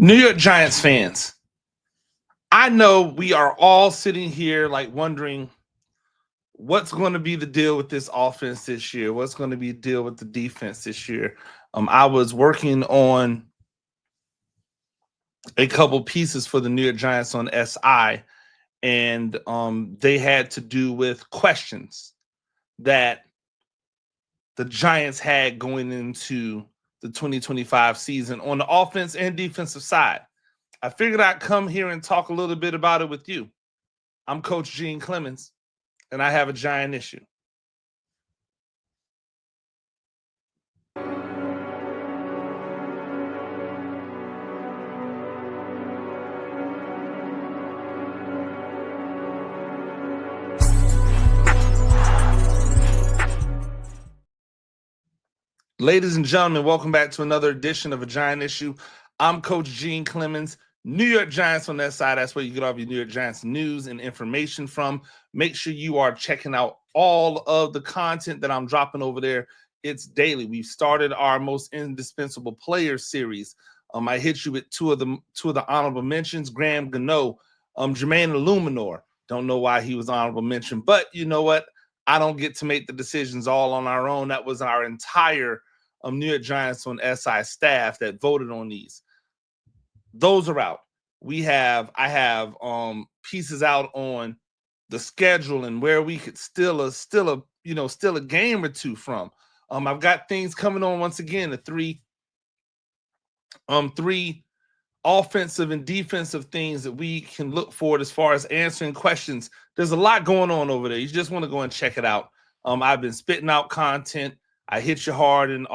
New York Giants fans, I know we are all sitting here like wondering what's going to be the deal with this offense this year. What's going to be the deal with the defense this year? I was working on a couple pieces for the New York Giants on SI, and they had to do with questions that the Giants had going into the 2025 season on the offense and defensive side. I figured I'd come here and talk a little bit about it with you. I'm Coach Gene Clemons, and I have a giant issue. Ladies and gentlemen, welcome back to another edition of A Giant Issue. I'm Coach Gene Clemons, New York Giants on that side. That's where you get all your New York Giants news and information from. Make sure you are checking out all of the content that I'm dropping over there. It's daily. We've started our most indispensable players series. I hit you with two of the honorable mentions. Graham Gano, Jermaine Illuminor. Don't know why he was honorable mention, but you know what? I don't get to make the decisions all on our own. That was our entire New York Giants on SI staff that voted on these. Those are out. I have pieces out on the schedule and where we could still a game or two from. I've got things coming on once again, the three offensive and defensive things that we can look for as far as answering questions. There's a lot going on over there. You just want to go and check it out. I've been spitting out content. I hit you hard in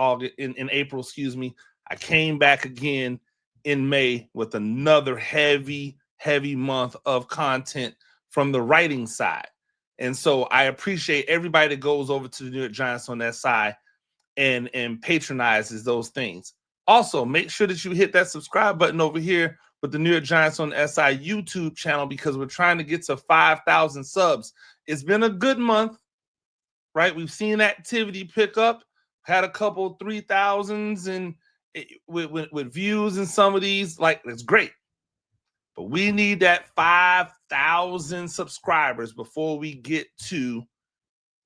April, excuse me. I came back again in May with another heavy month of content from the writing side. And so I appreciate everybody that goes over to the New York Giants on that side and patronizes those things. Also, make sure that you hit that subscribe button over here with the New York Giants on SI YouTube channel because we're trying to get to 5,000 subs. It's been a good month, right? We've seen activity pick up, had a couple 3,000s and with views in some of these. Like, it's great. But we need that 5,000 subscribers before we get to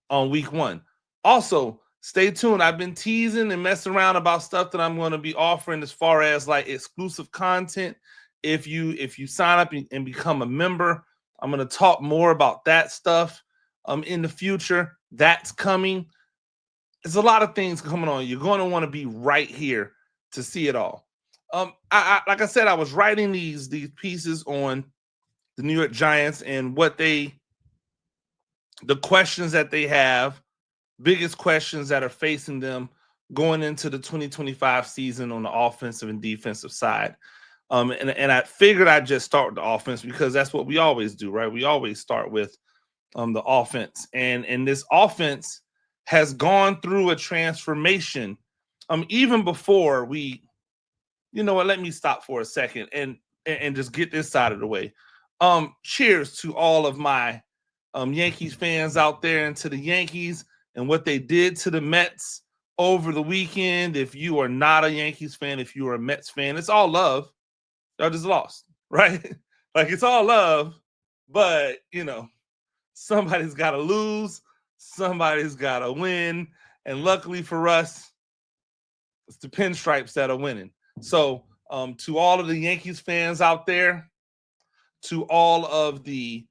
on week one. Also, stay tuned. I've been teasing and messing around about stuff that I'm going to be offering as far as like exclusive content. If you sign up and become a member, I'm going to talk more about that stuff in the future. That's coming. There's a lot of things coming on. You're going to want to be right here to see it all. I like I said, I was writing these pieces on the New York Giants and the questions that they have, biggest questions that are facing them going into the 2025 season on the offensive and defensive side. And I figured I'd just start with the offense because that's what we always do, right? We always start with the offense. And this offense has gone through a transformation. Even before we, you know what, let me stop for a second and just get this side of the way. Cheers to all of my Yankees fans out there and to the Yankees and what they did to the Mets over the weekend. If you are not a Yankees fan, if you are a Mets fan, it's all love. Y'all just lost, right? Like, it's all love, but somebody's got to lose, somebody's got to win, and luckily for us, it's the pinstripes that are winning. So to all of the Yankees fans out there, to all of the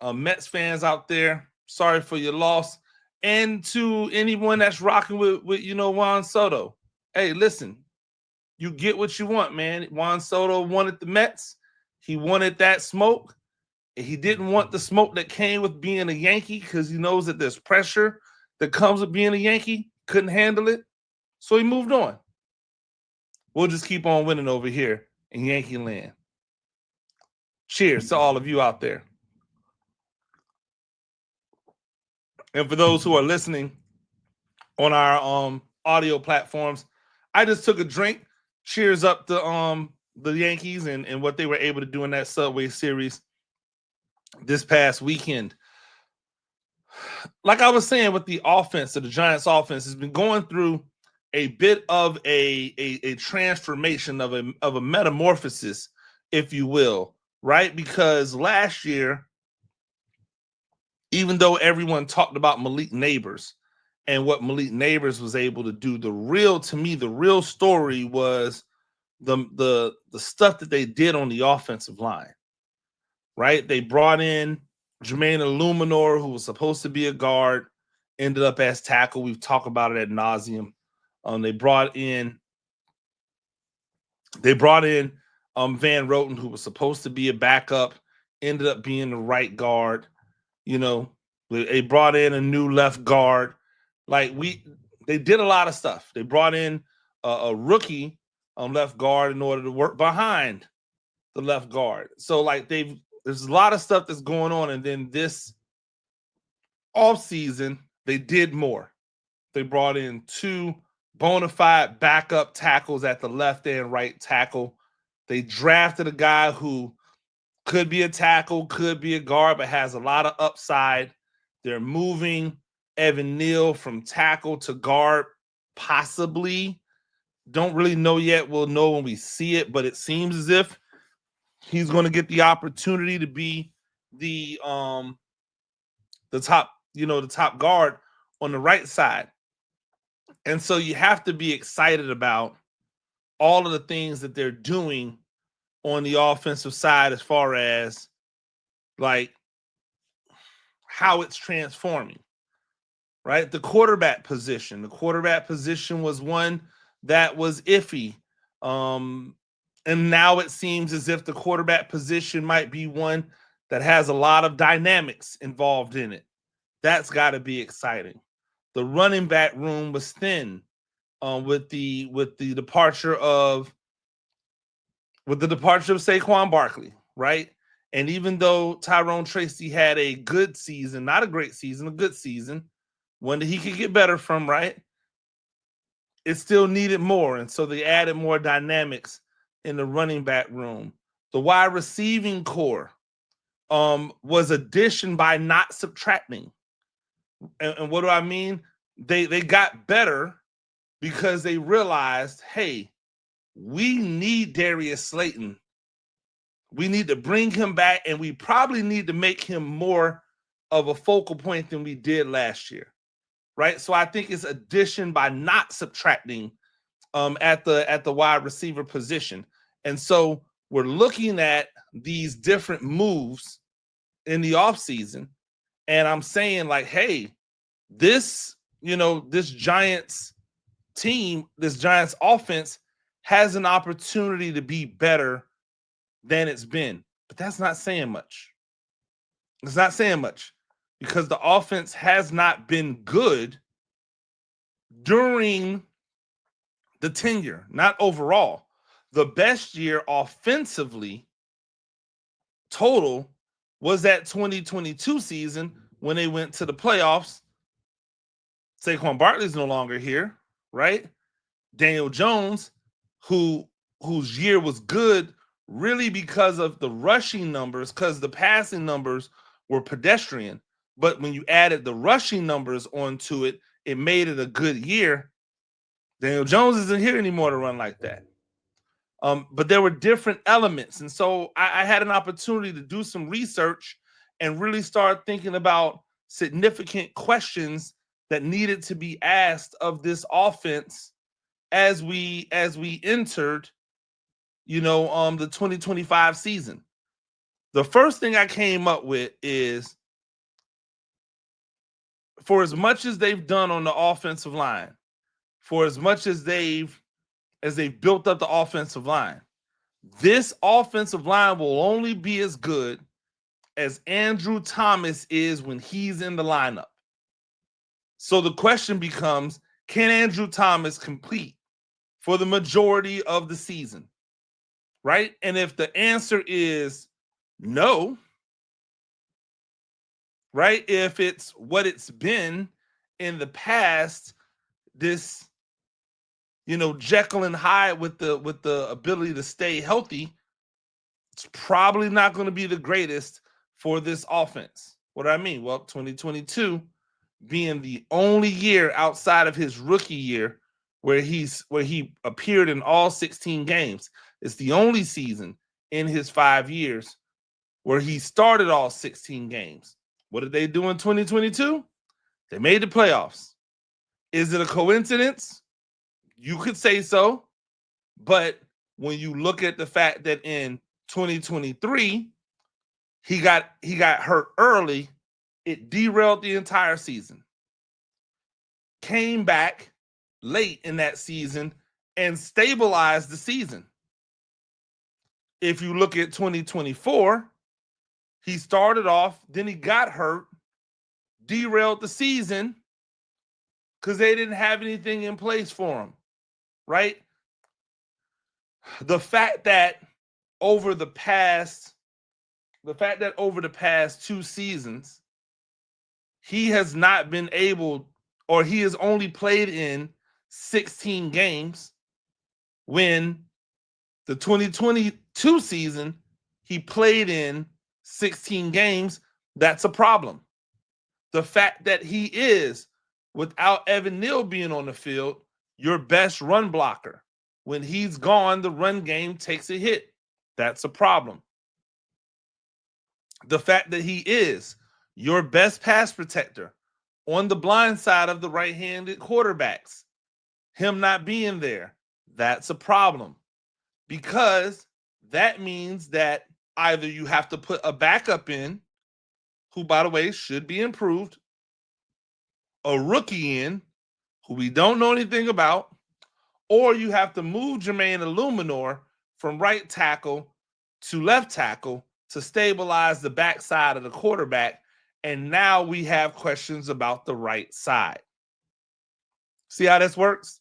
Mets fans out there, sorry for your loss. And to anyone that's rocking with Juan Soto, hey, listen, you get what you want, man. Juan Soto wanted the Mets. He wanted that smoke. He didn't want the smoke that came with being a Yankee because he knows that there's pressure that comes with being a Yankee. Couldn't handle it. So he moved on. We'll just keep on winning over here in Yankee land. Cheers to all of you out there. And for those who are listening on our audio platforms, I just took a drink. Cheers up to the Yankees and what they were able to do in that Subway Series this past weekend. Like I was saying with the offense, the Giants offense has been going through a bit of a transformation of a metamorphosis, if you will, right? Because last year, even though everyone talked about Malik Neighbors and what Malik Neighbors was able to do, the real story was the stuff that they did on the offensive line, right? They brought in Jermaine Illuminor, who was supposed to be a guard, ended up as tackle. We've talked about it ad nauseum. They brought in Van Roten, who was supposed to be a backup, ended up being the right guard. You know, they brought in a new left guard. They did a lot of stuff. They brought in a rookie left guard in order to work behind the left guard. So there's a lot of stuff that's going on. And then this offseason, they did more. They brought in 2 bona fide backup tackles at the left and right tackle. They drafted a guy who could be a tackle, could be a guard, but has a lot of upside. They're moving Evan Neal from tackle to guard, possibly. Don't really know yet. We'll know when we see it, but it seems as if he's going to get the opportunity to be the top guard on the right side. And so you have to be excited about all of the things that they're doing on the offensive side as far as how it's transforming, right? The quarterback position was one that was iffy. And now it seems as if the quarterback position might be one that has a lot of dynamics involved in it. That's got to be exciting. The running back room was thin with the departure of Saquon Barkley, right? And even though Tyrone Tracy had a good season, not a great season, a good season, one that he could get better from, right? It still needed more. And so they added more dynamics in the running back room. The wide receiving core was addition by not subtracting. And what do I mean? They got better because they realized, hey, we need Darius Slayton. We need to bring him back, and we probably need to make him more of a focal point than we did last year, right? So I think it's addition by not subtracting at the wide receiver position. And so we're looking at these different moves in the offseason, and I'm saying hey, this Giants team, this Giants offense has an opportunity to be better than it's been. But that's not saying much. It's not saying much because the offense has not been good during the tenure, not overall. The best year offensively total was that 2022 season when they went to the playoffs. Saquon Barkley's no longer here, right? Daniel Jones, whose year was good really because of the rushing numbers, because the passing numbers were pedestrian. But when you added the rushing numbers onto it, it made it a good year. Daniel Jones isn't here anymore to run like that. But there were different elements. And so I had an opportunity to do some research and really start thinking about significant questions that needed to be asked of this offense as we entered, the 2025 season. The first thing I came up with is, for as much as they've done on the offensive line, for as much as they've built up the offensive line, this offensive line will only be as good as Andrew Thomas is when he's in the lineup. So the question becomes, can Andrew Thomas complete for the majority of the season? Right? And if the answer is no, right? If it's what it's been in the past, this, Jekyll and Hyde with the ability to stay healthy, it's probably not going to be the greatest for this offense. What do I mean? Well, 2022 being the only year outside of his rookie year where he appeared in all 16 games. It's the only season in his 5 years where he started all 16 games. What did they do in 2022? They made the playoffs. Is it a coincidence? You could say so, but when you look at the fact that in 2023 he got hurt early, it derailed the entire season. Came back late in that season and stabilized the season. If you look at 2024, he started off, then he got hurt, derailed the season because they didn't have anything in place for him, right? The fact that over the past 2 seasons, he has not been able, or he has only played in 16 games, when the 2022 season, he played in 16 games. That's a problem. The fact that he is, without Evan Neal being on the field, your best run blocker. When he's gone, the run game takes a hit. That's a problem. The fact that he is your best pass protector on the blind side of the right-handed quarterbacks, him not being there, that's a problem. Because that means that either you have to put a backup in, who, by the way, should be improved, a rookie in, who we don't know anything about, or you have to move Jermaine Illuminor from right tackle to left tackle to stabilize the backside of the quarterback. And now we have questions about the right side. See how this works?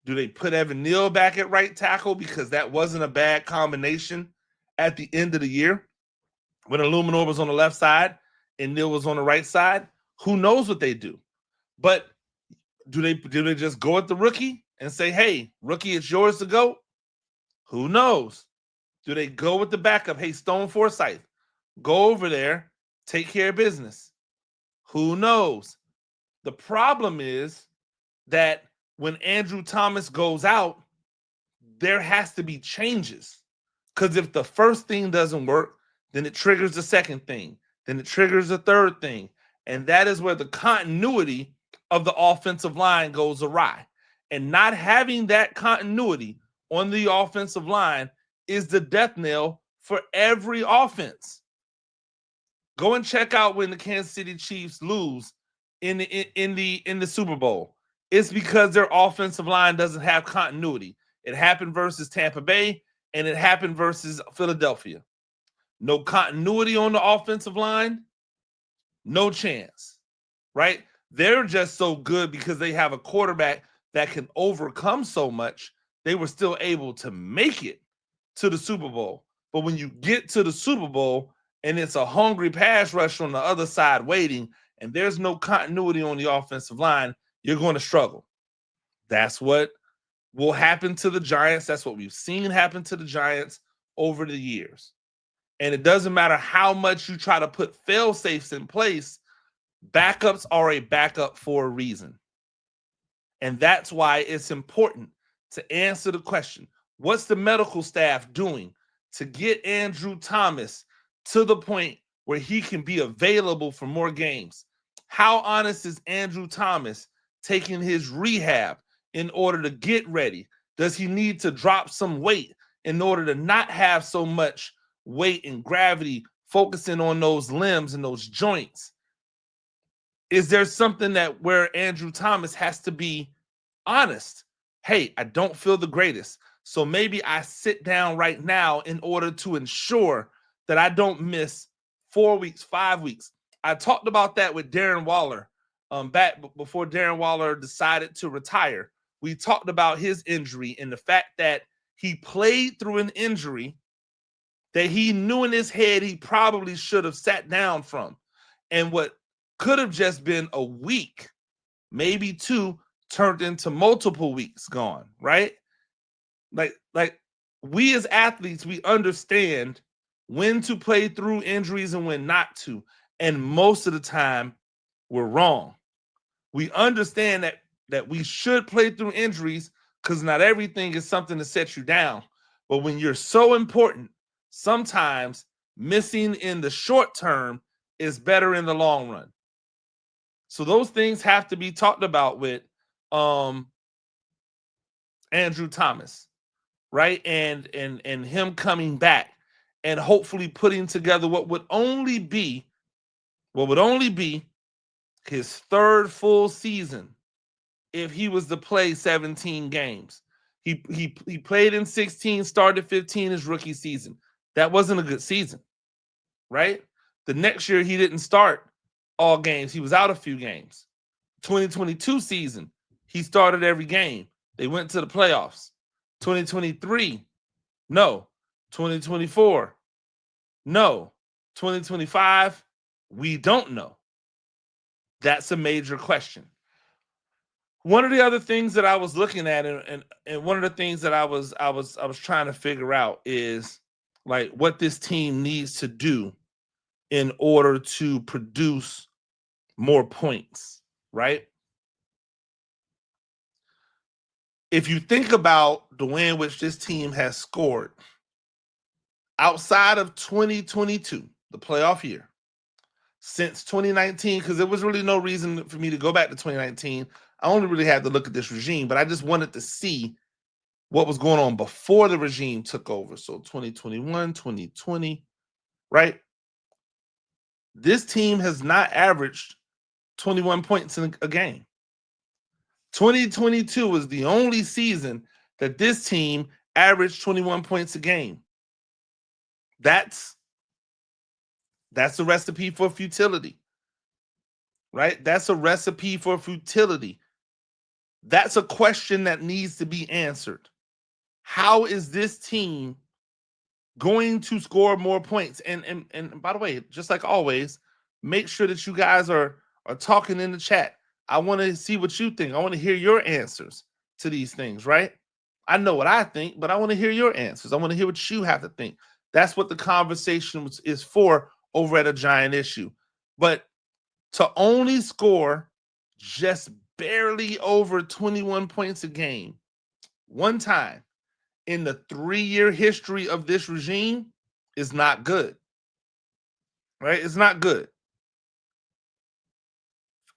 Do they put Evan Neal back at right tackle because that wasn't a bad combination at the end of the year when Illuminor was on the left side and Neal was on the right side? Who knows what they do? But do they just go at the rookie and say, hey, rookie, it's yours to go? Who knows? Do they go with the backup? Hey, Stone Forsythe, go over there, take care of business. Who knows? The problem is that when Andrew Thomas goes out, there has to be changes. Because if the first thing doesn't work, then it triggers the second thing. Then it triggers the third thing. And that is where the continuity of the offensive line goes awry. And not having that continuity on the offensive line is the death knell for every offense. Go and check out when the Kansas City Chiefs lose in the Super Bowl. It's because their offensive line doesn't have continuity. It happened versus Tampa Bay, and it happened versus Philadelphia. No continuity on the offensive line, no chance, right? They're just so good because they have a quarterback that can overcome so much. They were still able to make it to the Super Bowl. But when you get to the Super Bowl and it's a hungry pass rush on the other side waiting, and there's no continuity on the offensive line, you're going to struggle. That's what will happen to the Giants. That's what we've seen happen to the Giants over the years. And it doesn't matter how much you try to put fail safes in place, backups are a backup for a reason. And that's why it's important to answer the question, what's the medical staff doing to get Andrew Thomas to the point where he can be available for more games? How honest is Andrew Thomas taking his rehab in order to get ready? Does he need to drop some weight in order to not have so much weight and gravity focusing on those limbs and those joints? Is there something that where Andrew Thomas has to be honest? Hey, I don't feel the greatest, so maybe I sit down right now in order to ensure that I don't miss 4 weeks, 5 weeks. I talked about that with Darren Waller back before Darren Waller decided to retire. We talked about his injury and the fact that he played through an injury that he knew in his head he probably should have sat down from. And what could have just been a week, maybe 2, turned into multiple weeks gone, right? Like we as athletes, we understand when to play through injuries and when not to. And most of the time, we're wrong. We understand that that we should play through injuries because not everything is something to set you down. But when you're so important, sometimes missing in the short term is better in the long run. So those things have to be talked about with Andrew Thomas, right? And him coming back and hopefully putting together what would only be his third full season if he was to play 17 games. He played in 16, started 15 his rookie season. That wasn't a good season, right? The next year he didn't start all games. He was out a few games. 2022 season, he started every game. They went to the playoffs. 2023, no. 2024, no. 2025, we don't know. That's a major question. One of the other things that I was looking at, and one of the things that I was trying to figure out is like what this team needs to do in order to produce more points, right? If you think about the way in which this team has scored outside of 2022, the playoff year, since 2019, because there was really no reason for me to go back to 2019. I only really had to look at this regime, but I just wanted to see what was going on before the regime took over. So 2021, 2020, right? This team has not averaged 21 points in a game. 2022 was the only season that this team averaged 21 points a game. That's a recipe for futility, right? That's a recipe for futility. That's a question that needs to be answered. How is this team going to score more points? And by the way, just like always, make sure that you guys are talking in the chat. I want to see what you think. I want to hear your answers to these things, right? I know what I think, but I want to hear your answers. I want to hear what you have to think. That's what the conversation is for over at A Giant Issue. But to only score just barely over 21 points a game one time in the 3-year history of this regime is not good, right? It's not good.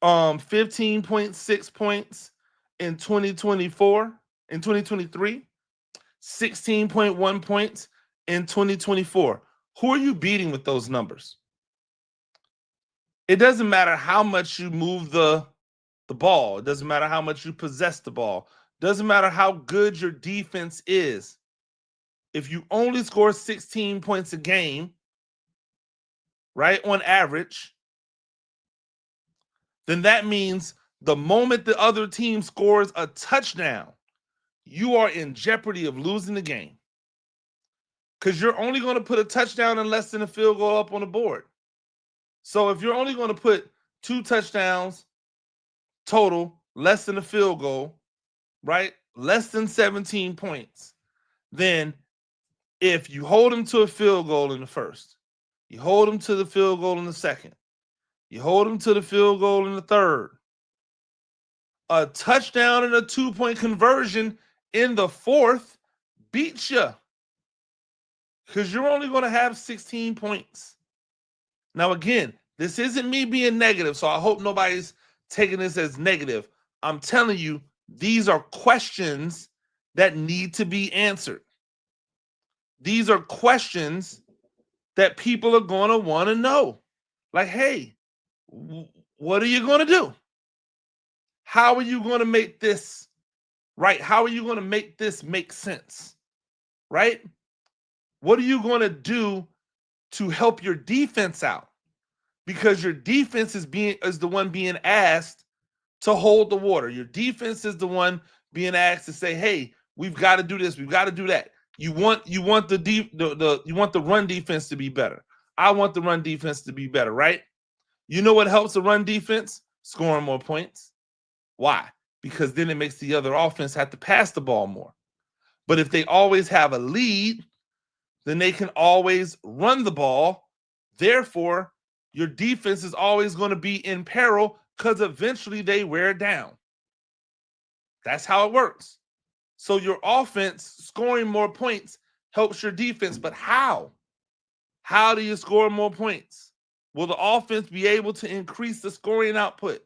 15.6 points in 2024, in 2023, 16.1 points in 2024. Who are you beating with those numbers? It doesn't matter how much you move the ball. It doesn't matter how much you possess the ball. It doesn't matter how good your defense is. If you only score 16 points a game, right, on average, then that means the moment the other team scores a touchdown, you are in jeopardy of losing the game. Because you're only going to put a touchdown and less than a field goal up on the board. So if you're only going to put 2 touchdowns total, less than a field goal, right, less than 17 points, then if you hold them to a field goal in the first, you hold them to the field goal in the second, you hold them to the field goal in the third, a touchdown and a 2-point conversion in the fourth beats you because you're only going to have 16 points. Now, again, this isn't me being negative, so I hope nobody's taking this as negative. I'm telling you, these are questions that need to be answered. These are questions that people are going to want to know. Like, hey, what are you going to do? How are you going to make this right? How are you going to make this make sense? Right? What are you going to do to help your defense out? Because your defense is the one being asked to hold the water. Your defense is the one being asked to say, "Hey, we've got to do this. We've got to do that." You want the run defense to be better. I want the run defense to be better, right? You know what helps the run defense? Scoring more points. Why? Because then it makes the other offense have to pass the ball more. But if they always have a lead, then they can always run the ball. Therefore, your defense is always going to be in peril because eventually they wear down. That's how it works. So your offense scoring more points helps your defense, but how? How do you score more points? Will the offense be able to increase the scoring output?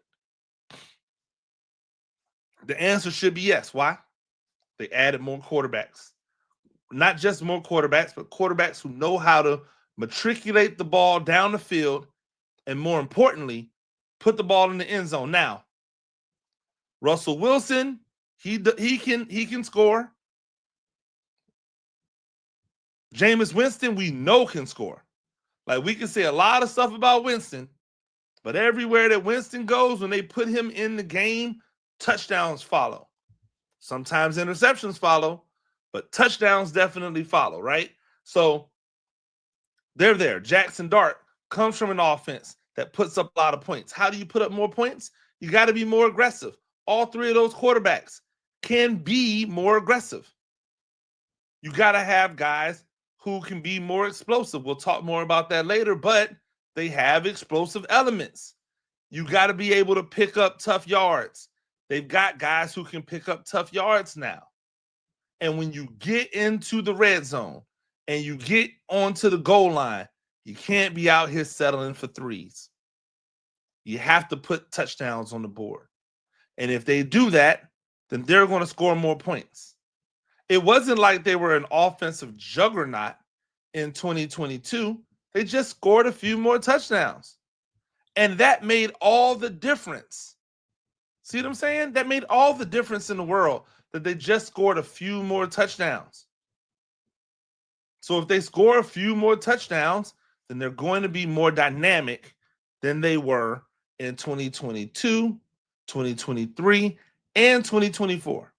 The answer should be yes. Why? They added more quarterbacks. Not just more quarterbacks, but quarterbacks who know how to matriculate the ball down the field and, more importantly, put the ball in the end zone. Now, Russell Wilson, he can score. Jameis Winston, we know can score. Like, we can say a lot of stuff about Winston, but everywhere that Winston goes, when they put him in the game, touchdowns follow. Sometimes interceptions follow, but touchdowns definitely follow, right? So they're there. Jackson Dart comes from an offense that puts up a lot of points. How do you put up more points? You got to be more aggressive. All three of those quarterbacks can be more aggressive. You got to have guys who can be more explosive. We'll talk more about that later, but they have explosive elements. You got to be able to pick up tough yards. They've got guys who can pick up tough yards now. And when you get into the red zone and you get onto the goal line, you can't be out here settling for threes. You have to put touchdowns on the board. And if they do that, then they're going to score more points. It wasn't like they were an offensive juggernaut in 2022. They just scored a few more touchdowns. And that made all the difference. See what I'm saying? That made all the difference in the world, that they just scored a few more touchdowns. So if they score a few more touchdowns, then they're going to be more dynamic than they were in 2022, 2023, and 2024.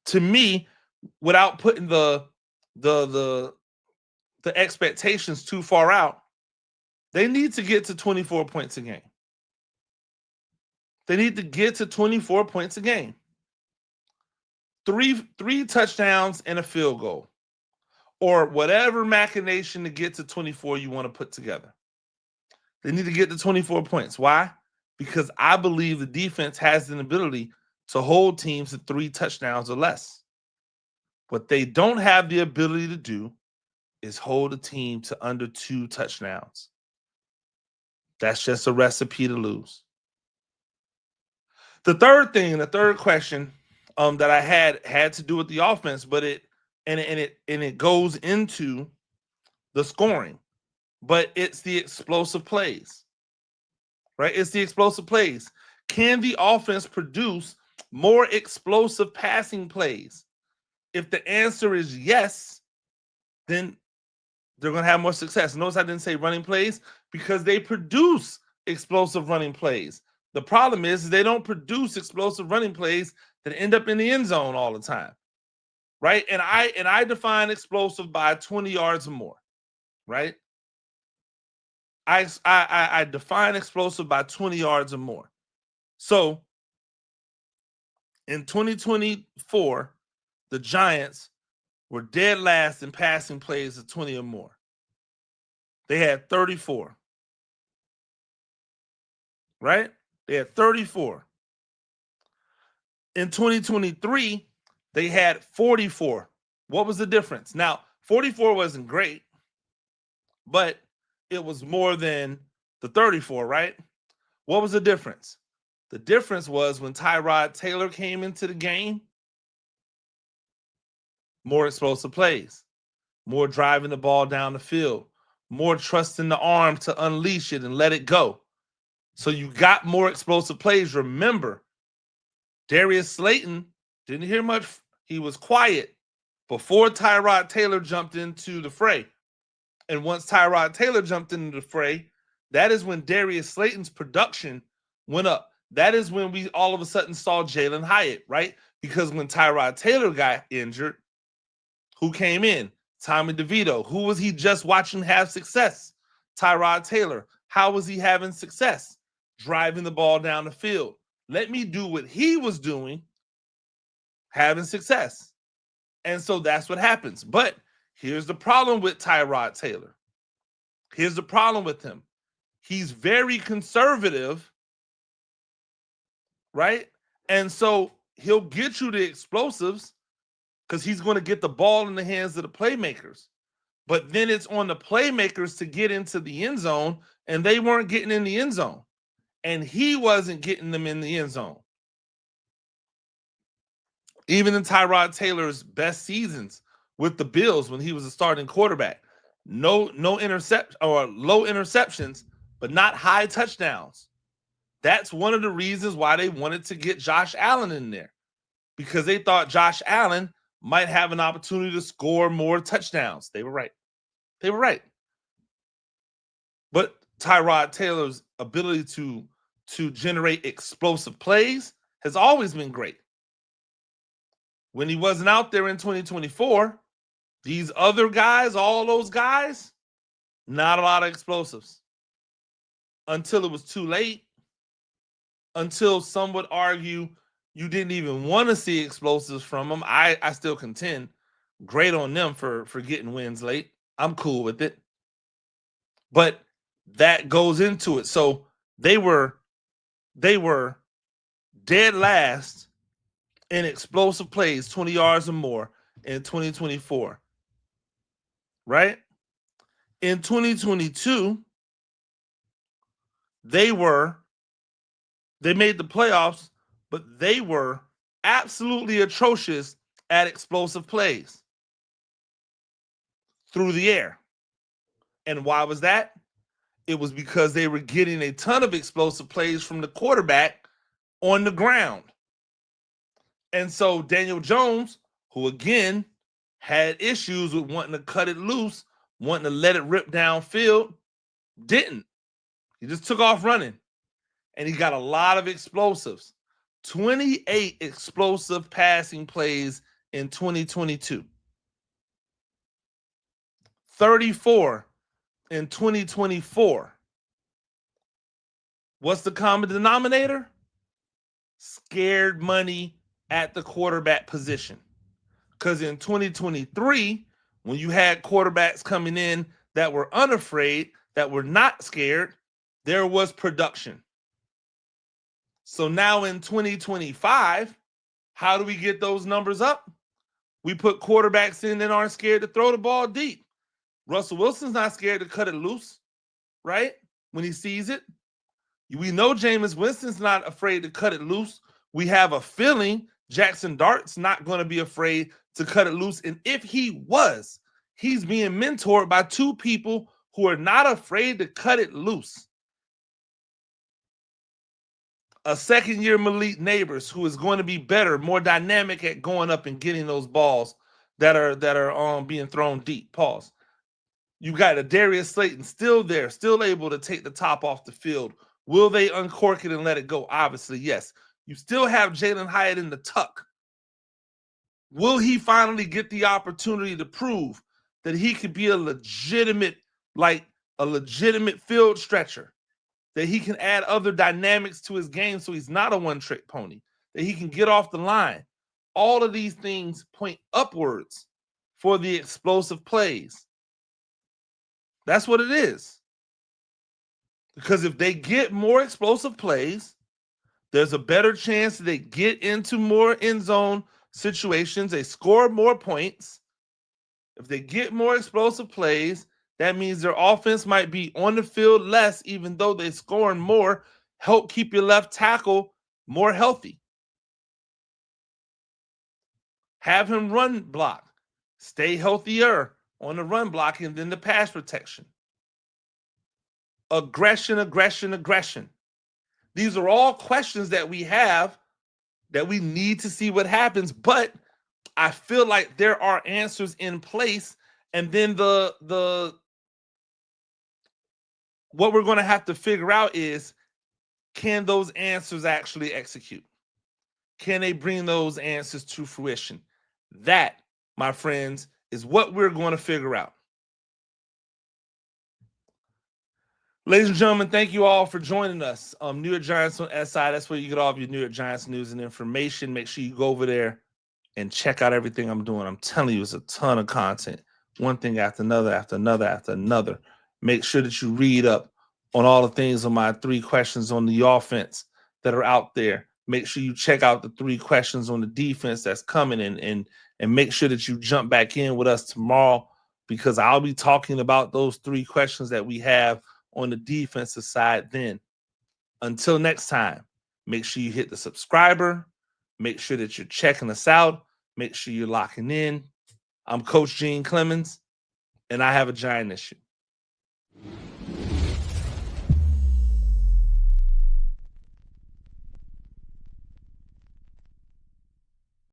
To me, without putting the expectations too far out, they need to get to 24 points a game. They need to get to 24 points a game. Three touchdowns and a field goal, or whatever machination to get to 24 you want to put together. They need to get to 24 points. Why? Because I believe the defense has an ability to hold teams to 3 touchdowns or less. What they don't have the ability to do is hold a team to under 2 touchdowns. That's just a recipe to lose. The third question that I had to do with the offense, but it goes into the scoring, but it's the explosive plays, right? It's the explosive plays. Can the offense produce more explosive passing plays? If the answer is yes, then they're going to have more success. Notice I didn't say running plays, because they produce explosive running plays. The problem is they don't produce explosive running plays that end up in the end zone all the time, right? And I define explosive by 20 yards or more, right? I define explosive by 20 yards or more. So in 2024, the Giants were dead last in passing plays of 20 or more. They had 34, right? They had 34. In 2023, they had 44. What was the difference? Now, 44 wasn't great, but it was more than the 34, right? What was the difference? The difference was when Tyrod Taylor came into the game, more explosive plays, more driving the ball down the field, more trusting the arm to unleash it and let it go. So you got more explosive plays. Remember, Darius Slayton didn't hear much. He was quiet before Tyrod Taylor jumped into the fray. And once Tyrod Taylor jumped into the fray, that is when Darius Slayton's production went up. That is when we all of a sudden saw Jalen Hyatt, right? Because when Tyrod Taylor got injured, who came in? Tommy DeVito. Who was he just watching have success? Tyrod Taylor. How was he having success? Driving the ball down the field. Let me do what he was doing, having success. And so that's what happens. But here's the problem with Tyrod Taylor. Here's the problem with him. He's very conservative, right? And so he'll get you the explosives because he's going to get the ball in the hands of the playmakers. But then it's on the playmakers to get into the end zone, and they weren't getting in the end zone. And he wasn't getting them in the end zone. Even in Tyrod Taylor's best seasons with the Bills when he was a starting quarterback, no intercept or low interceptions, but not high touchdowns. That's one of the reasons why they wanted to get Josh Allen in there, because they thought Josh Allen might have an opportunity to score more touchdowns. They were right. They were right. But Tyrod Taylor's ability to generate explosive plays has always been great. When he wasn't out there in 2024, these other guys, all those guys, not a lot of explosives. Until it was too late, until some would argue you didn't even want to see explosives from them. I still contend, great on them for getting wins late. I'm cool with it. But that goes into it. So they were dead last in explosive plays, 20 yards or more in 2024. Right? In 2022, they made the playoffs, but they were absolutely atrocious at explosive plays through the air. And why was that? It was because they were getting a ton of explosive plays from the quarterback on the ground. And so Daniel Jones, who again had issues with wanting to cut it loose, wanting to let it rip downfield, didn't. He just took off running. And he got a lot of explosives. 28 explosive passing plays in 2022. 34 in 2024. What's the common denominator? Scared money at the quarterback position. Because in 2023, when you had quarterbacks coming in that were unafraid, that were not scared, there was production. So now in 2025, how do we get those numbers up? We put quarterbacks in that aren't scared to throw the ball deep. Russell Wilson's not scared to cut it loose, right? When he sees it. We know Jameis Winston's not afraid to cut it loose. We have a feeling Jackson Dart's not going to be afraid to cut it loose. And if he was, he's being mentored by two people who are not afraid to cut it loose. A second-year Malik Neighbors, who is going to be better, more dynamic at going up and getting those balls that are being thrown deep. Pause. You got a Darius Slayton still there, still able to take the top off the field. Will they uncork it and let it go? Obviously, yes. You still have Jalen Hyatt in the tuck. Will he finally get the opportunity to prove that he could be a legitimate field stretcher? That he can add other dynamics to his game so he's not a one-trick pony, that he can get off the line. All of these things point upwards for the explosive plays. That's what it is. Because if they get more explosive plays, there's a better chance that they get into more end zone situations, they score more points. If they get more explosive plays, that means their offense might be on the field less, even though they're scoring more. Help keep your left tackle more healthy. Have him run block. Stay healthier on the run blocking than the pass protection. Aggression, aggression, aggression. These are all questions that we have that we need to see what happens, but I feel like there are answers in place, and then what we're going to have to figure out is, can those answers actually execute? Can they bring those answers to fruition? That, my friends, is what we're going to figure out. Ladies and gentlemen, thank you all for joining us. New York Giants on SI. That's where you get all of your New York Giants news and information. Make sure you go over there and check out everything I'm doing. I'm telling you, it's a ton of content. One thing after another, after another, after another. Make sure that you read up on all the things on my 3 questions on the offense that are out there make sure you check out the 3 questions on the defense that's coming, and make sure that you jump back in with us tomorrow, because I'll be talking about those 3 questions that we have on the defensive side then. Until next time, make sure you hit the subscriber. Make sure that you're checking us out. Make sure you're locking in. I'm Coach Gene Clemons, and I have a giant issue.